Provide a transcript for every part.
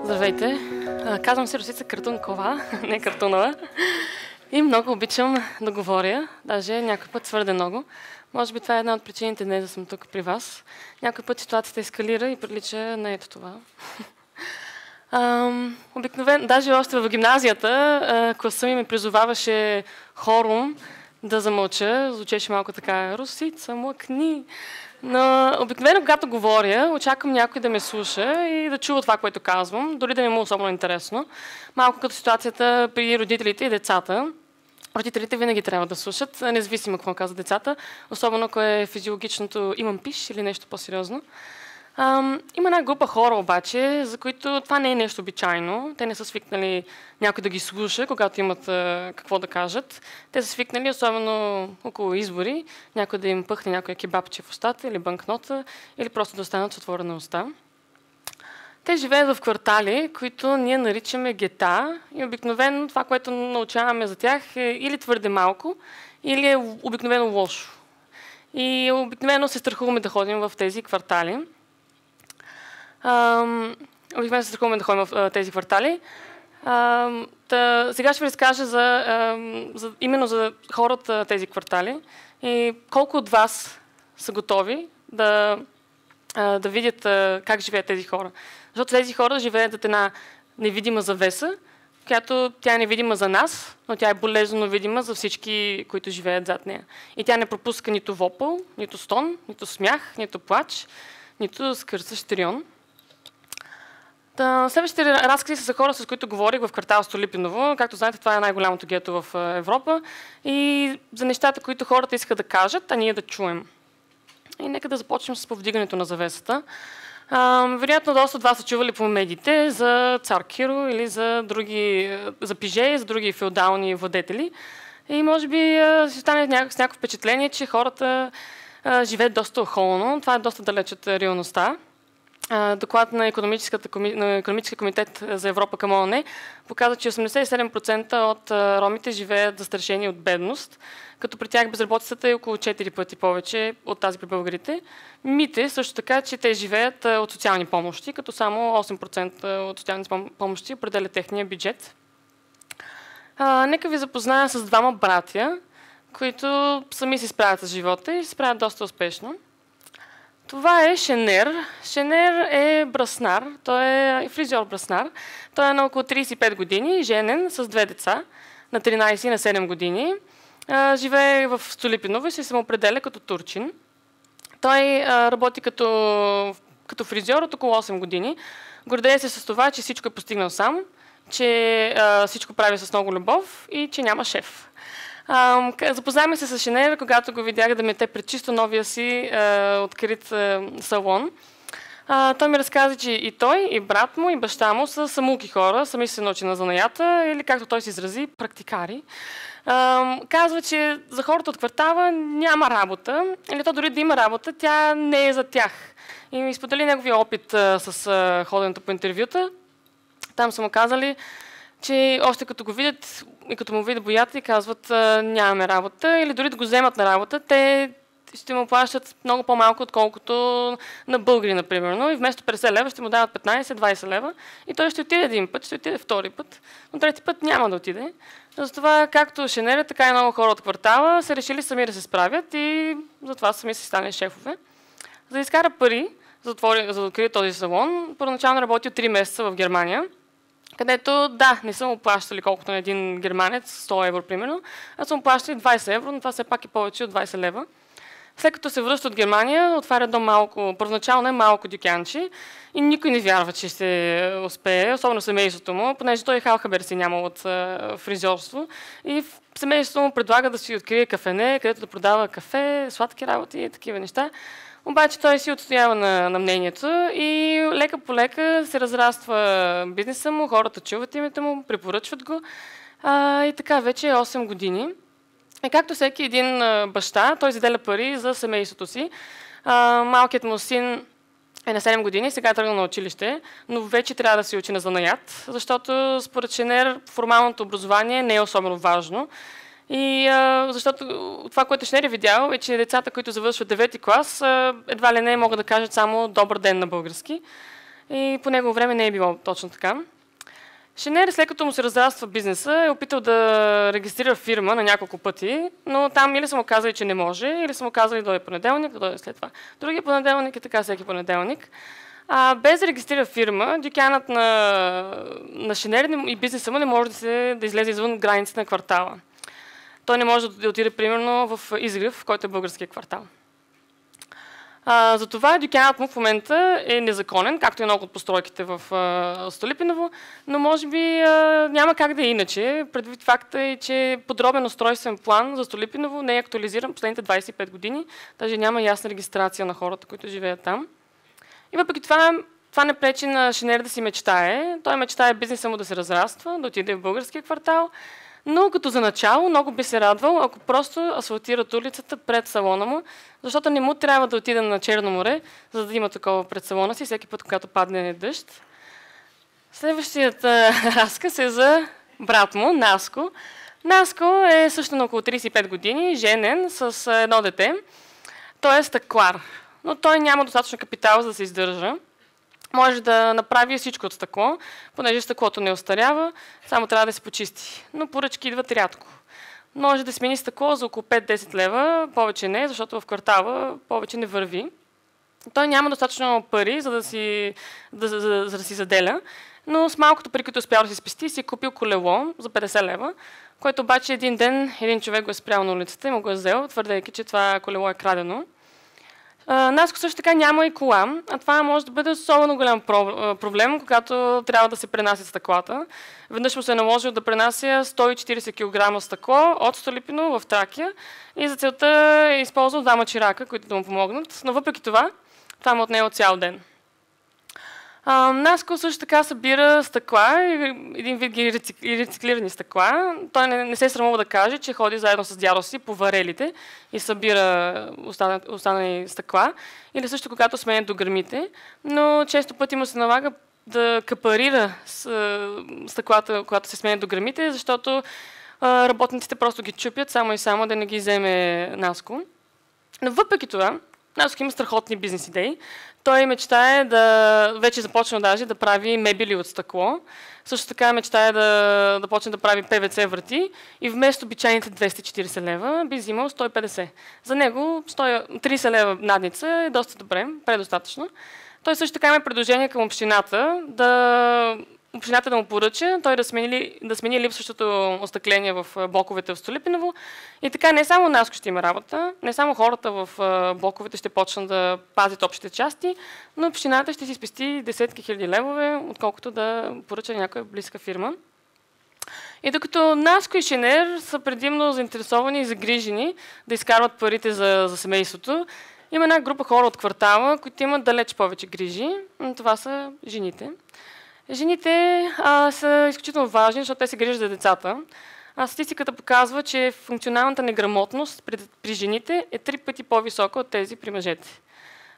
Здравейте! Казвам се Росица Картункова, не Картунова. И много обичам да говоря, даже някой път твърде много. Може би това е една от причините днес да съм тук при вас. Някой път ситуацията ескалира и прилича на ето това. Обикновено, даже още в гимназията, класа ми призоваваше хором да замълча. Звучеше малко така: Росица, млъкни. Но обикновено, когато говоря, очаквам някой да ме слуша и да чува това, което казвам, дори да не му е особено интересно. Малко като ситуацията при родителите и децата. Родителите винаги трябва да слушат, независимо какво казват децата, особено ако е физиологичното имам пиш или нещо по-сериозно. Има една група хора обаче, за които това не е нещо обичайно. Те не са свикнали някой да ги слуша, когато имат какво да кажат. Те са свикнали, особено около избори, някой да им пъхне някой кебабче в устата или банкнота, или просто да останат с отворена уста. Те живеят в квартали, които ние наричаме гета, и обикновено това, което научаваме за тях, е или твърде малко, или е обикновено лошо. И обикновено се страхуваме да ходим в тези квартали. Обикновено се страхуваме да ходим в тези квартали. Сега ще ви разкажа именно за хората в тези квартали и колко от вас са готови да видят как живеят тези хора. Защото тези хора живеят от една невидима завеса, която тя е невидима за нас, но тя е болезнено видима за всички, които живеят зад нея. И тя не пропуска нито вопъл, нито стон, нито смях, нито плач, нито скърцащ трион. Следващите разкази са за хора, с които говорих в квартал Столипиново. Както знаете, това е най-голямото гето в Европа. И за нещата, които хората искат да кажат, а ние да чуем. И нека да започнем с повдигането на завесата. Вероятно, доста от вас са чували по медиите за цар Киро или за пиже, за други феодални владетели. И може би си остане с някакво впечатление, че хората живеят доста охолно. Това е доста далеч от реалността. Доклад на Икономическия комитет за Европа към ООН показва, че 87% от ромите живеят застрашени от бедност, като при тях безработицата е около 4 пъти повече от тази при българите. Мите също така, че те живеят от социални помощи, като само 8% от социални помощи определя техния бюджет. Нека ви запозная с двама братя, които сами се справят с живота и се справят доста успешно. Това е Шенер. Шенер е браснар, той е фризьор-браснар. Той е на около 35 години, женен, с две деца, на 13 и на 7 години. Живее в Столипиново и се самоопределя като турчин. Той работи като фризьор от около 8 години. Гордее се с това, че всичко е постигнал сам, че всичко прави с много любов и че няма шеф. Запознахме се с Шенер, когато го видях да мете пред чисто новия си открит салон. Той ми разказа, че и той, и брат му, и баща му са самулки хора, сами се научи на занаята, или както той се изрази, практикари. Казва, че за хората от квартала няма работа, или то дори да има работа, тя не е за тях. И ми сподели неговия опит с ходенето по интервюта. Там са му казали, че още като го видят и като му видят боята и казват нямаме работа, или дори да го вземат на работа, те ще му плащат много по-малко, отколкото на българи, например. И вместо 50 лева ще му дават 15-20 лева и той ще отиде един път, ще отиде втори път, но трети път няма да отиде. Затова както Шенер, така и много хора от квартала са решили сами да се справят и затова сами са станали шефове. За да изкара пари, за да открие този салон, първоначално работи 3 месеца в Германия, където, да, не са му плащали колкото на един германец, 100 евро примерно, а са му плащали 20 евро, но това все пак е повече от 20 лева. След като се връща от Германия, отваря първоначално е малко дюкянче и никой не вярва, че ще успее, особено семейството му, понеже той халхабер си няма от фризьорство и в семейството му предлага да си открие кафене, където да продава кафе, сладки работи и такива неща. Обаче той си отстоява на мнението и лека по лека се разраства бизнеса му, хората чуват името му, препоръчват го и така вече е 8 години. И както всеки един баща, той заделя пари за семейството си. Малкият му син е на 7 години, сега е тръгнал на училище, но вече трябва да се учи на занаят, защото според Шенер формалното образование не е особено важно. И защото това, което Шенер е видял, е, че децата, които завършват 9-ти клас, едва ли не могат да кажат само добър ден на български. и по негово време не е било точно така. Шенер, след като му се разраства бизнеса, е опитал да регистрира фирма на няколко пъти, но там или са му казали, че не може, или са му казали да дойде понеделник, да дойде след това другия понеделник и така всеки понеделник. Без да регистрира фирма, дюкянът на Шенер и бизнеса му не може да излезе извън границите на квартала. Той не може да отиде примерно в Изгрев, който е българския квартал. Затова дюкянът му в момента е незаконен, както и много от постройките в Столипиново, но може би няма как да е иначе. Предвид факта е, че подробен устройствен план за Столипиново не е актуализиран последните 25 години, даже няма ясна регистрация на хората, които живеят там. И въпреки това не пречи на Шенер да си мечтае. Той мечтае бизнеса му да се разраства, да отиде в българския квартал, но като за начало много би се радвал, ако просто асфалтират улицата пред салона му, защото не му трябва да отиде на Черно море, за да има такова пред салона си всеки път, когато падне дъжд. Следващият разказ е за брат му, Наско. Наско е също на около 35 години, женен, с едно дете. Той е стъклар, но той няма достатъчно капитал за да се издържа. Може да направи всичко от стъкло, понеже стъклото не остарява, само трябва да се почисти. Но поръчки идват рядко. Може да смени стъкло за около 5-10 лева, повече не, защото в квартала повече не върви. Той няма достатъчно пари, за да си заделя, но с малкото пари, които успял да си спести, си е купил колело за 50 лева, което обаче един ден един човек го е спрял на улицата и му го е взел, твърдейки, че това колело е крадено. Наско също така няма и кола, а това може да бъде особено голям проблем, когато трябва да се пренасят стъклата. Веднъж му се е наложил да пренася 140 кг стъкло от Столипиново в Тракия и за целта е използвал двама чирака, които да му помогнат, но въпреки това му отнело цял ден. Наско също така събира стъкла, един вид рециклирани стъкла. Той не се срамува да каже, че ходи заедно с дядо си по варелите и събира останали стъкла. Или също когато сменя дограмите, но често пъти му се налага да капарира стъклата, когато се сменят дограмите, защото работниците просто ги чупят само и само да не ги вземе Наско. Но въпреки това, Наско има страхотни бизнес идеи. Той мечтае вече започна даже да прави мебели от стъкло. Също така мечтае да почне да прави ПВЦ врати и вместо обичайните 240 лева би взимал 150. За него 30 лева надница е доста добре, предостатъчно. Той също така има предложение към общината да му поръча, той да смени липсващото остъкление в блоковете в Столипиново. И така не само Наско ще има работа, не само хората в блоковете ще почнат да пазят общите части, но общината ще си спести десетки хиляди левове, отколкото да поръча някоя близка фирма. И докато Наско и Шенер са предимно заинтересовани и загрижени да изкарват парите за семейството, има една група хора от квартала, които имат далеч повече грижи. Това са жените. Жените са изключително важни, защото те се грижат за децата. Статистиката показва, че функционалната неграмотност при жените е 3 пъти по-висока от тези при мъжете.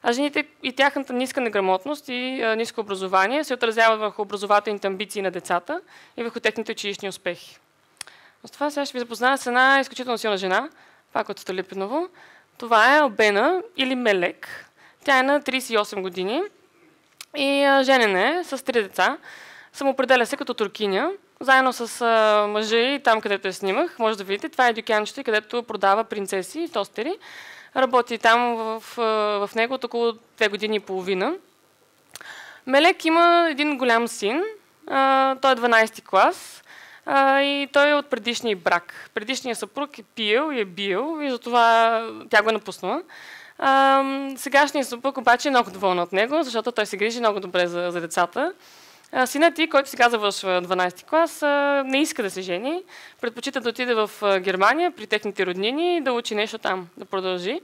А жените и тяхната ниска неграмотност и ниско образование се отразяват върху образователните амбиции на децата и върху техните училищни успехи. С това сега ще ви запозная с една изключително силна жена, пак от Столипиново. Това е Албена или Мелек. Тя е на 38 години. И женена е с 3 деца. Самоопределя се като туркиня. Заедно с мъжа и там, където я снимах, може да видите, това е дюкянчето, където продава принцеси и тостери. Работи там в него от около 2 години и половина. Мелек има един голям син. Той е 12-ти клас. И той е от предишния брак. Предишният съпруг е пиел и е бил и затова тя го е напуснала. Сегашният съпруг обаче е много доволен от него, защото той се грижи много добре за децата. Синът ти, който сега завършва 12-ти клас, не иска да се жени. Предпочита да отиде в Германия при техните роднини и да учи нещо там, да продължи.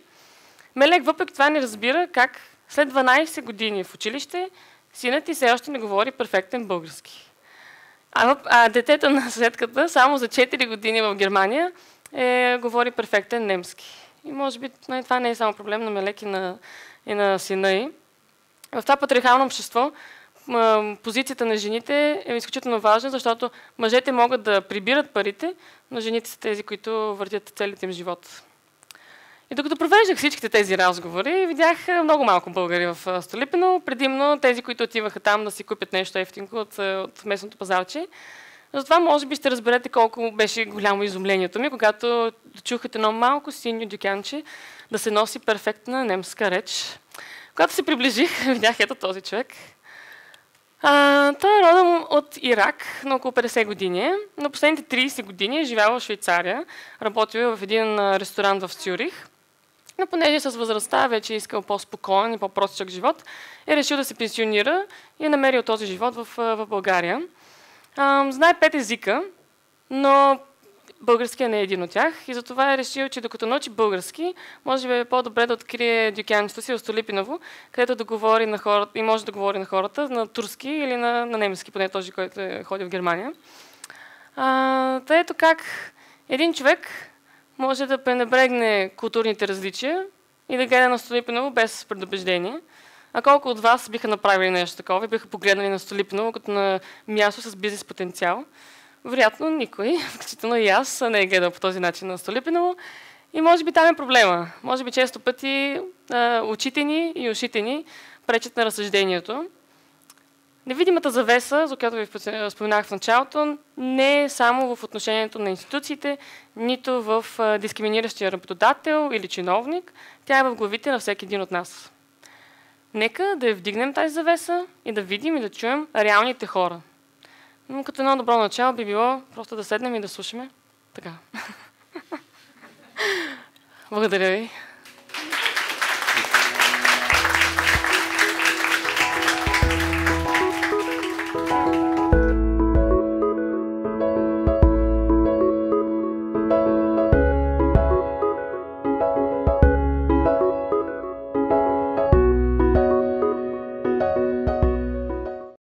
Мелек въпреки това не разбира как след 12 години в училище синът ти все още не говори перфектен български. А детето на съседката само за 4 години в Германия говори перфектен немски. И може би това не е само проблем на Мелек и на сина й. В това патриархално общество позицията на жените е изключително важна, защото мъжете могат да прибират парите, но жените са тези, които въртят целият им живот. И докато провеждах всичките тези разговори, видях много малко българи в Столипиново, предимно тези, които отиваха там да си купят нещо ефтинко от местното пазарче. Затова може би ще разберете колко беше голямо изумлението ми, когато чух едно малко синьо дюкянче да се носи перфектна немска реч. Когато се приближих, видях ето този човек. Той е родом от Ирак, на около 50 години. На последните 30 години е живял в Швейцария, работил в един ресторант в Цюрих. Но понеже с възрастта вече е искал по-спокоен и по-простичък живот, е решил да се пенсионира и е намерил този живот в България. Знае 5 езика, но българския не е един от тях и затова е решил, че докато научи български, може би е по-добре да открие дюкянчето си в Столипиново, където да говори на хората и може да говори на хората на турски или на немски, поне този, който е ходил в Германия. Ето как един човек може да пренебрегне културните различия и да гледа на Столипиново без предубеждение. А колко от вас биха направили нещо такова и биха погледнали на Столипиново като на място с бизнес потенциал? Вероятно никой, включително и аз, не е гледал по този начин на Столипиново. И може би там е проблема. Може би често пъти очите ни и ушите ни пречат на разсъждението. Невидимата завеса, за която ви споменах в началото, не е само в отношението на институциите, нито в дискриминиращия работодател или чиновник. Тя е в главите на всеки един от нас. Нека да я вдигнем тази завеса и да видим и да чуем реалните хора. Но като едно добро начало би било просто да седнем и да слушаме. Така. Благодаря ви.